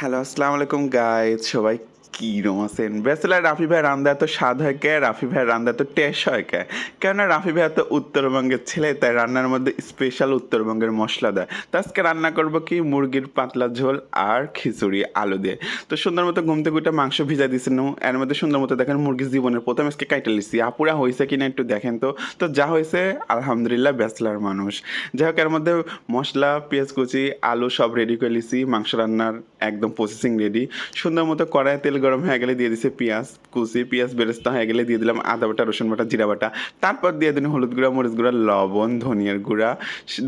Hello, আসসালামু আলাইকুম guys সবাই কিরম আছেন? ব্যাচেলর রাফি ভাইয়ের রান্দা এত স্বাদ হয় কে? রাফি ভাইয়ের রান্দা এত টেস্ট হয় কে? কেননা রাফি ভাই এত উত্তরবঙ্গের ছেলে তাই রান্নার মধ্যে স্পেশাল উত্তরবঙ্গের মশলা দেয়। তো আজকে রান্না করব কি মুরগির পাতলা ঝোল আর খিচুড়ি আলু দিয়ে। তো সুন্দর মতো ঘুম থেকে উঠে মাংস ভিজা দিছিনু। এর মধ্যে সুন্দর মতো দেখেন মুরগির জীবনের ১ম আজকে কাইটা লিছি। আপুরা হইছে কিনা একটু দেখেন তো। তো যা হইছে আলহামদুলিল্লাহ ব্যাচেলর মানুষ। যাই হোক এর মধ্যে মসলা, পেঁয়াজ কুচি, আলু সব রেডি করে লিছি। মাংস রান্নার একদম প্রসেসিং রেডি। সুন্দর মতো কড়াইয়ে তেল গরম হয়ে গেলে দিয়ে দিছি পেঁয়াজ কুচি, পেঁয়াজ বেরেস্তা হয়ে গেলে দিয়ে দিলাম আদা বাটা, রসুন বাটা, জিরা বাটা। তারপর দিয়ে দিন হলুদ গুঁড়া, মরিচ গুঁড়া, লবণ, ধনিয়ার গুঁড়া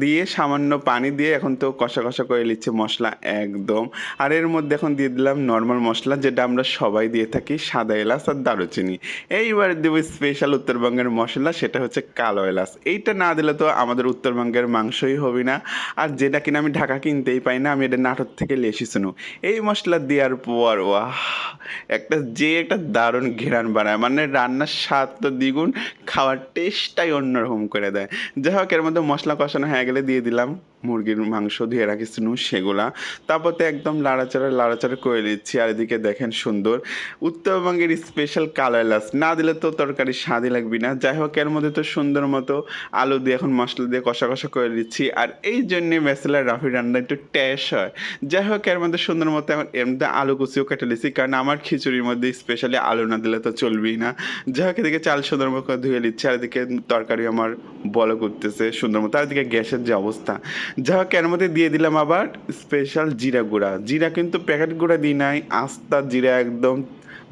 দিয়ে সামান্য পানি দিয়ে এখন তো কষা কষা করে নিচ্ছে মশলা একদম। আর এর মধ্যে এখন দিয়ে দিলাম নর্মাল মশলা যেটা আমরা সবাই দিয়ে থাকি, সাদা এলাচ আর দারুচিনি। এইবার দেবো স্পেশাল উত্তরবঙ্গের মশলা, সেটা হচ্ছে কালো এলাচ। এইটা না দিলে তো আমাদের উত্তরবঙ্গের মাংসই হবে না। আর যেটা কিনা আমি ঢাকা কিনতেই পাই না, আমি এটা নাটোর থেকে লেসি শুনো। এই মশলা দেওয়ার পর ওয়াহ, একটা দারুণ ঘেরান বানায়, মানে রান্নার স্বাদ তো দ্বিগুণ, খাওয়ার টেস্টটাই অন্যরকম করে দেয়। যাই হোক এর মধ্যে মশলা কষানো হয়ে গেলে দিয়ে দিলাম মুরগির মাংস ধুয়ে রাখিছিল সেগুলা। তারপর তো একদম লাড়াচাড়া করে দিচ্ছি। আর এদিকে দেখেন সুন্দর উত্তরবঙ্গের স্পেশাল কালো এলাচ না দিলে তো তরকারি স্বাদই লাগবে না। যাই হোক এর মধ্যে তো সুন্দর মতো আলু দিয়ে এখন মশলা দিয়ে কষা কষা করে দিচ্ছি। আর এই জন্যে ব্যাচেলার রাফি রান্না একটু টেস্ট হয়। যাই হোক এর মধ্যে সুন্দর মতো এখন এর মধ্যে আলু কুচিও কেটে নিয়েছি, কারণ আমার খিচুড়ির মধ্যে স্পেশালি আলু না দিলে তো চলবেই না। যাই হোক এদিকে চাল সুন্দর মতো ধুয়ে নিচ্ছে, আর এদিকে তরকারি আমার বলো করতেছে সুন্দর মতো। আর এদিকে গ্যাসের যে অবস্থা, যাই হোক এর মধ্যে দিয়ে দিলাম আবার স্পেশাল জিরা গুঁড়া। জিরা কিন্তু প্যাকেট গুঁড়া দিই নাই, আস্তা জিরা একদম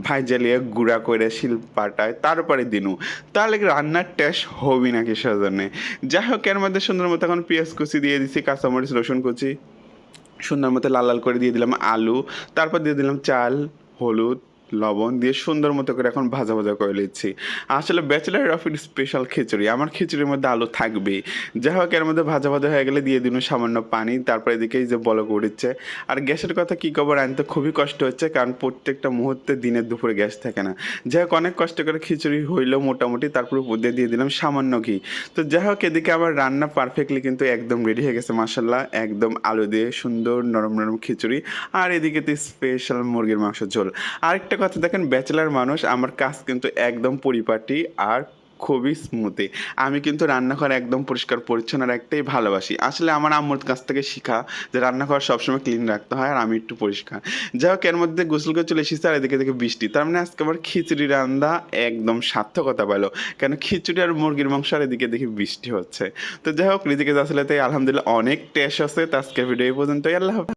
ভাই জ্বালিয়ে গুঁড়া করে শিল পাটায় তারপরে দিনু, তাহলে রান্নার টেস্ট হবি না কিসের জন্যে। যাই হোক এর মধ্যে সুন্দর মতো এখন পেঁয়াজ কুচি দিয়ে দিচ্ছি, কাঁচামরিচ, রসুন কুচি সুন্দর মতো লাল লাল করে দিয়ে দিলাম আলু। তারপর দিয়ে দিলাম চাল, হলুদ, লবণ দিয়ে সুন্দর মতো করে এখন ভাজা ভাজা করে নিচ্ছি। আসলে ব্যাচেলার রফির স্পেশাল খিচুড়ি, আমার খিচুড়ির মধ্যে আলু থাকবেই। যাই হোক এর মধ্যে ভাজা ভাজা হয়ে গেলে দিয়ে দিন সামান্য পানি। তারপর এদিকেই যে বলক উঠছে। আর গ্যাসের কথা কী খবর, আনতে খুবই কষ্ট হচ্ছে, কারণ প্রত্যেকটা মুহূর্তে দিনের দুপুরে গ্যাস থাকে না। যাই হোক অনেক কষ্ট করে খিচুড়ি হইলো মোটামুটি, তারপর উপর দিয়ে দিলাম সামান্য ঘি। তো যাই হোক এদিকে আমার রান্না পারফেক্টলি কিন্তু একদম রেডি হয়ে গেছে মাসাল্লাহ, একদম আলু দিয়ে সুন্দর নরম নরম খিচুড়ি। আর এদিকে তো স্পেশাল মুরগির মাংস ঝোল। আরেকটা কথা দেখেন, ব্যাচেলার মানুষ, আমার কাজ কিন্তু একদম পরিপাটি আর খুবই স্মুথি। আমি কিন্তু রান্নাঘর একদম পরিষ্কার পরিচ্ছন্ন রাখতেই ভালোবাসি। আসলে আমার আম্মুর কাছ থেকে শিখা যে রান্নাঘর সবসময় ক্লিন রাখতে হয়, আর আমি একটু পরিষ্কার। যাই হোক এর মধ্যে গোসল করে চলে এসেছি, আর এদিকে দেখে বৃষ্টি, তার মানে আজকে আমার খিচুড়ি রান্না একদম সার্থকতা পেলো। কেন খিচুড়ি আর মুরগির মাংস, আর এদিকে দেখি বৃষ্টি হচ্ছে। তো যাই হোক রিজিকে আসলে তাই আলহামদুলিল্লাহ অনেক টেস্ট আছে। তো আজকের ভিডিও এই পর্যন্তই, আল্লাহ হাফেজ।